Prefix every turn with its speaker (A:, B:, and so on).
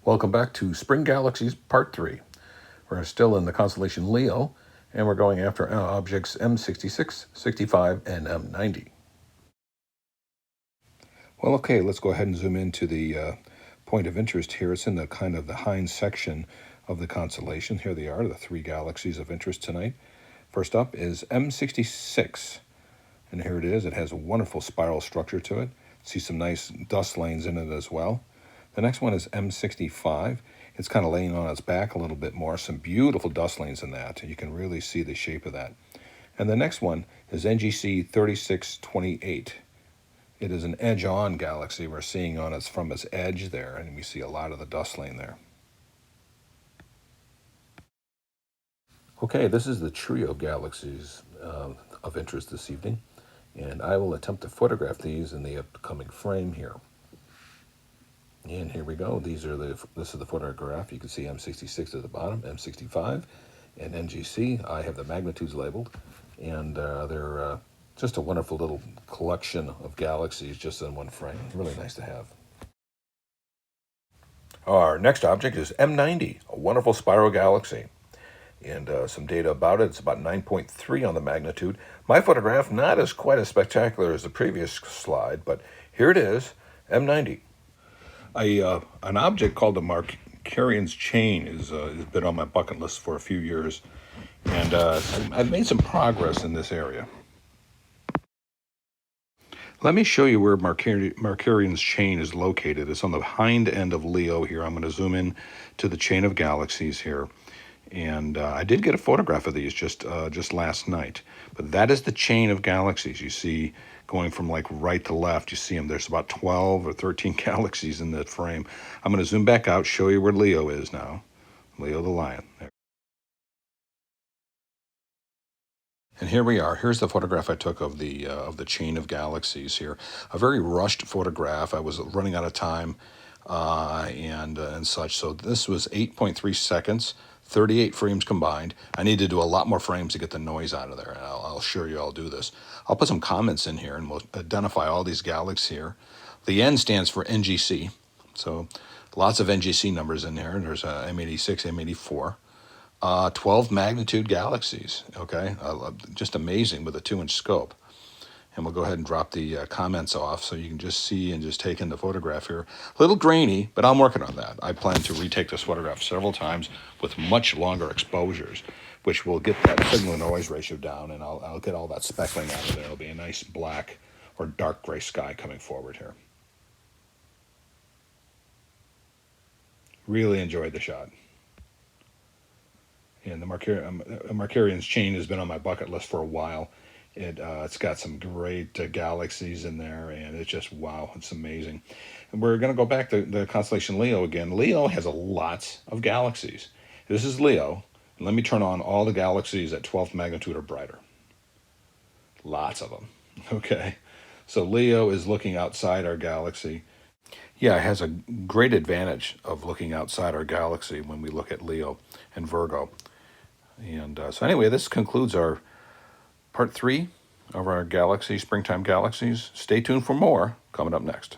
A: Welcome back to Spring Galaxies Part 3. We're still in the constellation Leo, and we're going after objects M66, 65, and M90. Well, okay, let's go ahead and zoom into the point of interest here. It's in the kind of the hind section of the constellation. Here they are, the three galaxies of interest tonight. First up is M66, and here it is. It has a wonderful spiral structure to it. See some nice dust lanes in it as well. The next one is M65. It's kind of laying on its back a little bit more. Some beautiful dust lanes in that. You can really see the shape of that. And the next one is NGC 3628. It is an edge-on galaxy we're seeing on its from its edge there, and we see a lot of the dust lane there. Okay, this is the trio of galaxies of interest this evening, and I will attempt to photograph these in the upcoming frame here. And here we go. This is the photograph. You can see M66 at the bottom, M65, and NGC. I have the magnitudes labeled, and they're just a wonderful little collection of galaxies just in one frame. Really nice to have. Our next object is M90, a wonderful spiral galaxy. And some data about it. It's about 9.3 on the magnitude. My photograph, not quite as spectacular as the previous slide, but here it is, M90. An object called the Markarian's chain has been on my bucket list for a few years, and I've made some progress in this area. Let me show you where Markarian's chain is located. It's on the hind end of Leo here. I'm going to zoom in to the chain of galaxies here. And I did get a photograph of these just last night. But that is the chain of galaxies. You see going from like right to left, you see them. There's about 12 or 13 galaxies in that frame. I'm going to zoom back out, show you where Leo is now. Leo the lion. There. And here we are. Here's the photograph I took of the chain of galaxies here. A very rushed photograph. I was running out of time and such. So this was 8.3 seconds. 38 frames combined. I need to do a lot more frames to get the noise out of there. I'll assure you I'll do this. I'll put some comments in here and we'll identify all these galaxies here. The N stands for NGC. So lots of NGC numbers in there. There's M86, M84. 12 magnitude galaxies, okay? Just amazing with a 2-inch scope. And we'll go ahead and drop the comments off so you can just see and just take in the photograph here. A little grainy, but I'm working on that. I plan to retake this photograph several times with much longer exposures, which will get that signal-to-noise ratio down, and I'll get all that speckling out of there. It'll be a nice black or dark gray sky coming forward here. Really enjoyed the shot. And the Markarian's chain has been on my bucket list for a while. It's got some great galaxies in there, and it's just, wow, it's amazing. And we're going to go back to the constellation Leo again. Leo has a lot of galaxies. This is Leo. And let me turn on all the galaxies at 12th magnitude or brighter. Lots of them. Okay. So Leo is looking outside our galaxy. Yeah, it has a great advantage of looking outside our galaxy when we look at Leo and Virgo. And so anyway, this concludes our Part 3 of our Springtime Galaxies. Stay tuned for more coming up next.